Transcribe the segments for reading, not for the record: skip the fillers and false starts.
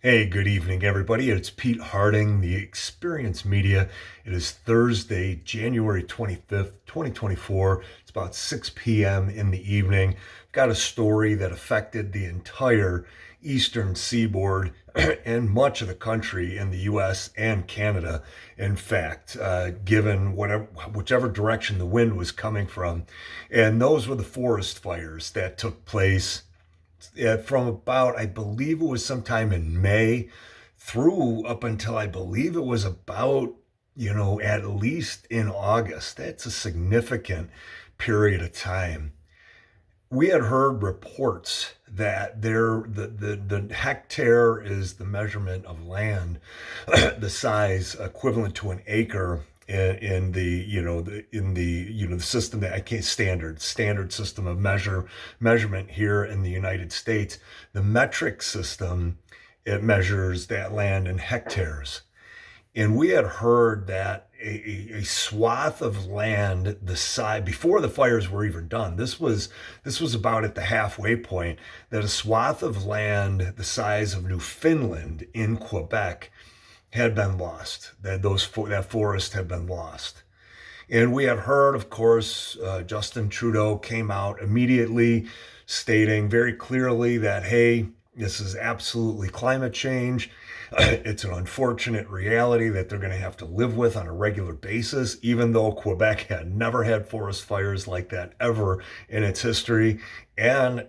Hey, good evening, everybody. It's Pete Harding, the Experience Media. It is Thursday, January 25th, 2024. It's about 6 p.m. in the evening. I've got a story that affected the entire eastern seaboard and much of the country in the U.S. and Canada. In fact, given whichever direction the wind was coming from. And those were the forest fires that took place from about, I believe it was sometime in May through up until I believe it was about, at least in August. That's a significant period of time. We had heard reports that the hectare is the measurement of land, the size equivalent to an acre in the system that I can't standard system of measurement here in the United States. The metric system, it measures that land in hectares. And we had heard that a swath of land the size before the fires were even done. This was about at the halfway point, that a swath of land the size of Newfoundland in Quebec had been lost. That forest had been lost. And we had heard, of course, Justin Trudeau came out immediately stating very clearly that, hey, this is absolutely climate change. It's an unfortunate reality that they're going to have to live with on a regular basis, even though Quebec had never had forest fires like that ever in its history. And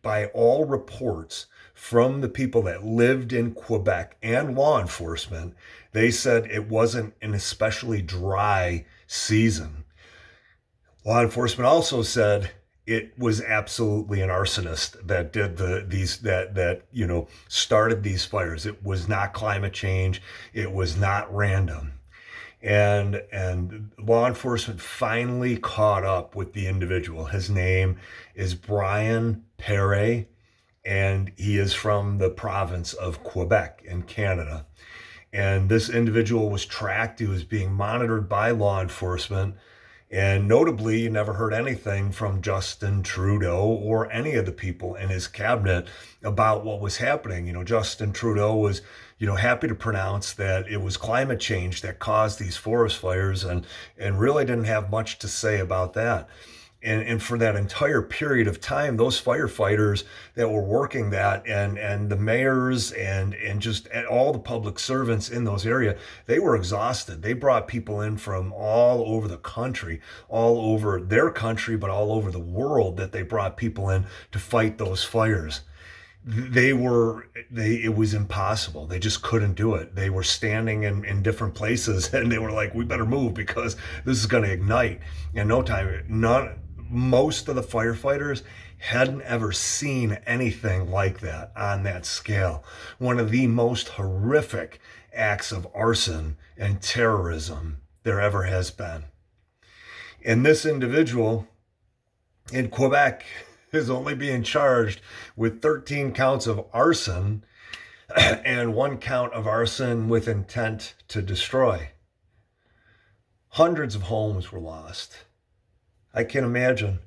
by all reports from the people that lived in Quebec and law enforcement, they said it wasn't an especially dry season. Law enforcement also said it was absolutely an arsonist that did started these fires. It was not climate change. It was not random. And law enforcement finally caught up with the individual. His name is Brian Perret, and he is from the province of Quebec in Canada. And this individual was tracked. He was being monitored by law enforcement. And notably, you never heard anything from Justin Trudeau or any of the people in his cabinet about what was happening. Justin Trudeau was, happy to pronounce that it was climate change that caused these forest fires and really didn't have much to say about that. And for that entire period of time, those firefighters that were working that and the mayors and just all the public servants in those areas, they were exhausted. They brought people in from all over the country, all over their country, but all over the world, that they brought people in to fight those fires. It was impossible. They just couldn't do it. They were standing in different places and they were like, we better move because this is going to ignite in no time. Most of the firefighters hadn't ever seen anything like that on that scale. One of the most horrific acts of arson and terrorism there ever has been. And this individual in Quebec is only being charged with 13 counts of arson and 1 count of arson with intent to destroy. Hundreds of homes were lost. I can imagine,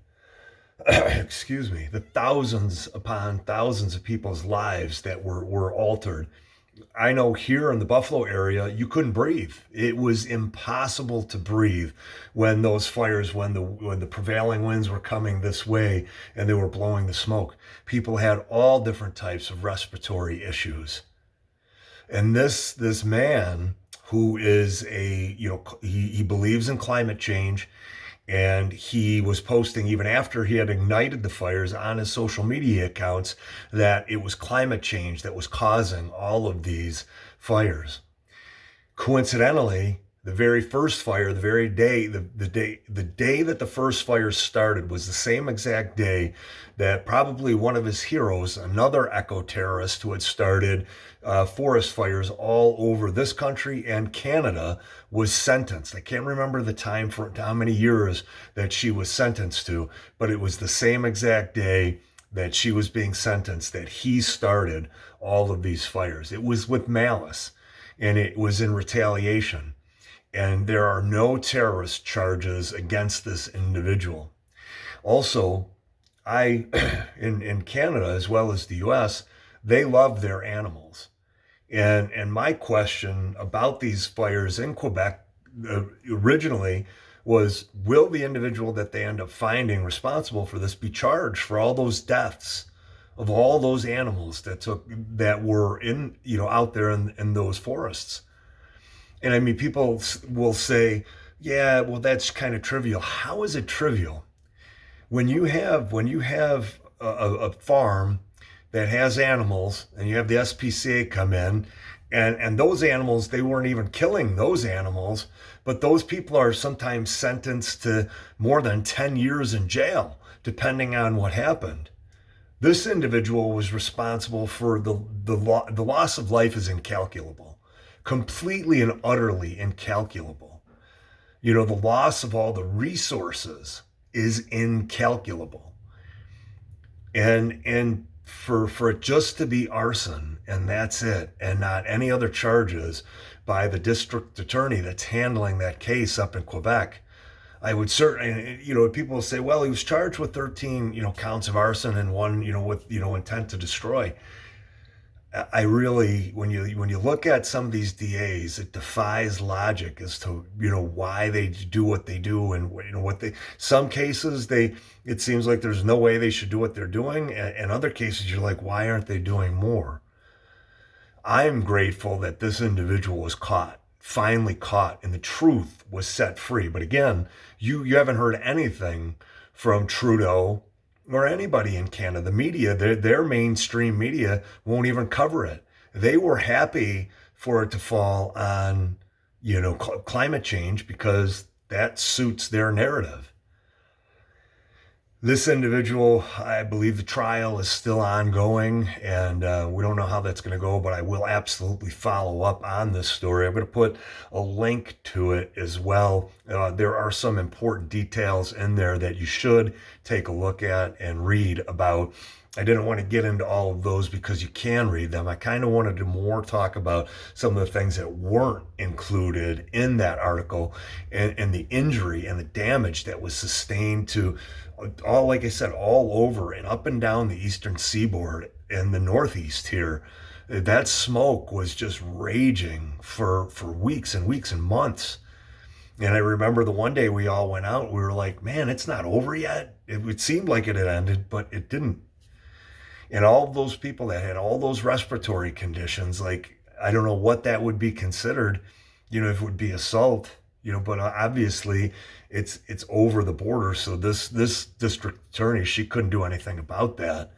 excuse me, the thousands upon thousands of people's lives that were altered. I know here in the Buffalo area, you couldn't breathe. It was impossible to breathe when those fires, when the prevailing winds were coming this way and they were blowing the smoke. People had all different types of respiratory issues. And this man who is he believes in climate change. And he was posting, even after he had ignited the fires, on his social media accounts that it was climate change that was causing all of these fires. Coincidentally, the very first fire, the very day, the day that the first fire started was the same exact day that probably one of his heroes, another eco-terrorist who had started forest fires all over this country and Canada, was sentenced. I can't remember the time for how many years that she was sentenced to, but it was the same exact day that she was being sentenced that he started all of these fires. It was with malice and it was in retaliation. And there are no terrorist charges against this individual. Also, in Canada as well as the US, they love their animals. And my question about these fires in Quebec originally was, will the individual that they end up finding responsible for this be charged for all those deaths of all those animals that were in, out there in those forests? And I mean, people will say, yeah, well, that's kind of trivial. How is it trivial? When you have a farm that has animals and you have the SPCA come in, and those animals, they weren't even killing those animals, but those people are sometimes sentenced to more than 10 years in jail, depending on what happened. This individual was responsible for the loss of life is incalculable, completely and utterly incalculable. The loss of all the resources is incalculable. And for it just to be arson and that's it, and not any other charges by the district attorney that's handling that case up in Quebec, I would certainly, people will say, well, he was charged with 13, counts of arson and one, with, intent to destroy. I really, when you look at some of these DAs, it defies logic as to why they do what they do, and what they. Some cases it seems like there's no way they should do what they're doing, and other cases you're like, why aren't they doing more? I'm grateful that this individual was caught, finally caught, and the truth was set free. But again, you haven't heard anything from Trudeau or anybody in Canada. The media, their mainstream media, won't even cover it. They were happy for it to fall on, climate change, because that suits their narrative. This individual, I believe the trial is still ongoing, and we don't know how that's going to go, but I will absolutely follow up on this story. I'm going to put a link to it as well. There are some important details in there that you should take a look at and read about. I didn't want to get into all of those because you can read them. I kind of wanted to more talk about some of the things that weren't included in that article, and the injury and the damage that was sustained to all, like I said, all over and up and down the eastern seaboard and the northeast here. That smoke was just raging for weeks and weeks and months. And I remember the one day we all went out, we were like, man, it's not over yet. It seemed like it had ended, but it didn't. And all of those people that had all those respiratory conditions, like, I don't know what that would be considered, if it would be assault, but obviously it's over the border. So this district attorney, she couldn't do anything about that.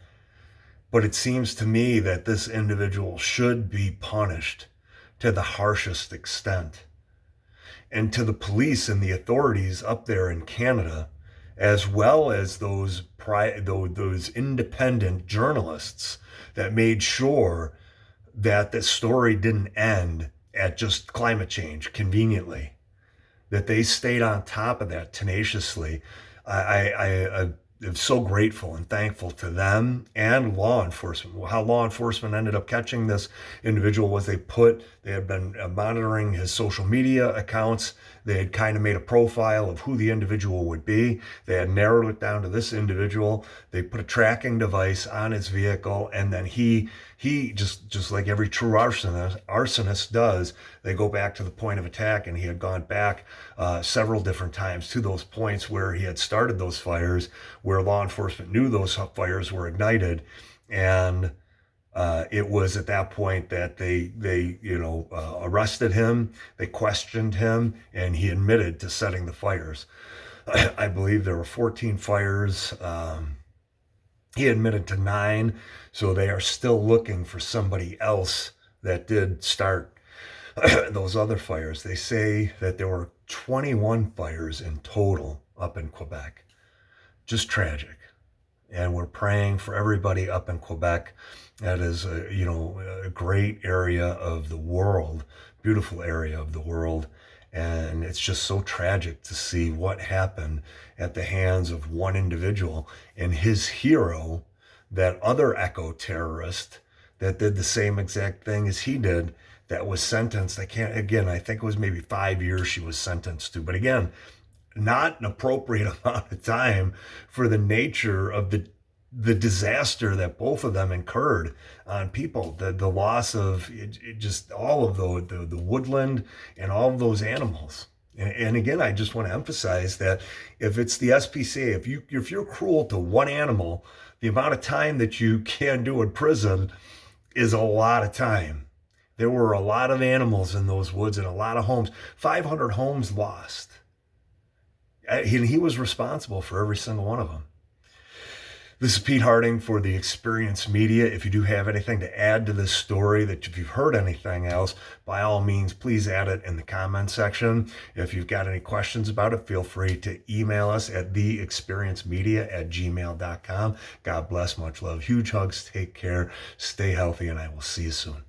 But it seems to me that this individual should be punished to the harshest extent. And to the police and the authorities up there in Canada, as well as those independent journalists that made sure that this story didn't end at just climate change conveniently, that they stayed on top of that tenaciously. I am so grateful and thankful to them and law enforcement. How law enforcement ended up catching this individual was they had been monitoring his social media accounts. They had kind of made a profile of who the individual would be. They had narrowed it down to this individual. They put a tracking device on his vehicle, and then he just like every true arsonist does, they go back to the point of attack, and he had gone back several different times to those points where he had started those fires, where law enforcement knew those fires were ignited. And it was at that point that they arrested him, they questioned him, and he admitted to setting the fires. I believe there were 14 fires. He admitted to 9, so they are still looking for somebody else that did start those other fires. They say that there were 21 fires in total up in Quebec. Just tragic. And we're praying for everybody up in Quebec. That is a great area of the world, beautiful area of the world. And it's just so tragic to see what happened at the hands of one individual and his hero, that other eco-terrorist that did the same exact thing as he did, that was sentenced. I think it was maybe 5 years she was sentenced to. But again, not an appropriate amount of time for the nature of the the disaster that both of them incurred on people, the loss of just all of the woodland and all of those animals. And again, I just want to emphasize that if it's the SPCA, if you're cruel to one animal, the amount of time that you can do in prison is a lot of time. There were a lot of animals in those woods and a lot of homes. 500 homes lost. And he was responsible for every single one of them. This is Pete Harding for the Experience Media. If you do have anything to add to this story, that if you've heard anything else, by all means, please add it in the comment section. If you've got any questions about it, feel free to email us at theexperiencemedia@gmail.com. God bless, much love, huge hugs, take care, stay healthy, and I will see you soon.